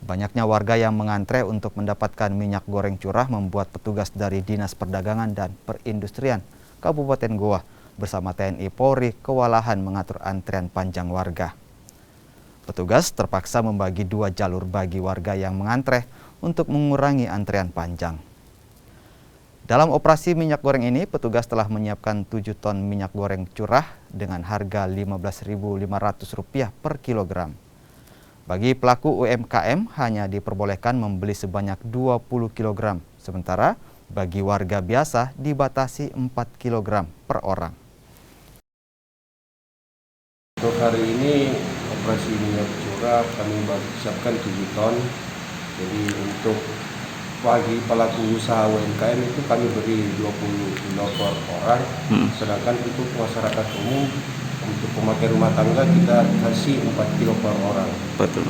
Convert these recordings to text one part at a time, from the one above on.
Banyaknya warga yang mengantre untuk mendapatkan minyak goreng curah membuat petugas dari Dinas Perdagangan dan Perindustrian Kabupaten Goa bersama TNI Polri kewalahan mengatur antrian panjang warga. Petugas terpaksa membagi 2 jalur bagi warga yang mengantre untuk mengurangi antrian panjang. Dalam operasi minyak goreng ini, petugas telah menyiapkan 7 ton minyak goreng curah dengan harga Rp15.500 per kilogram. Bagi pelaku UMKM hanya diperbolehkan membeli sebanyak 20 kg, sementara bagi warga biasa dibatasi 4 kg per orang. Untuk hari ini operasi minyak curah kami siapkan 7 ton. Jadi untuk bagi pelaku usaha UMKM itu kami beri 20 kilo per orang, sedangkan untuk masyarakat umum, untuk pemakai rumah tangga kita kasih 4 kilo per orang. Betul.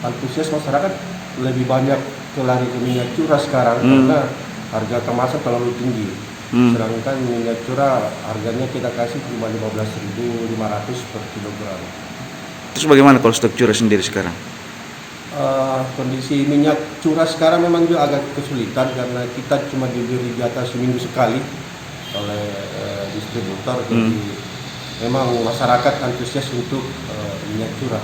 Antusias masyarakat lebih banyak lari ke minyak curah sekarang karena harga kemasan terlalu tinggi. Sedangkan minyak curah harganya kita kasih cuma Rp15.500 per kilogram. Terus bagaimana kalau stok curah sendiri sekarang? Kondisi minyak curah sekarang memang juga agak kesulitan karena kita cuma diberi jatah seminggu sekali oleh distributor. Jadi memang masyarakat antusias untuk minyak curah.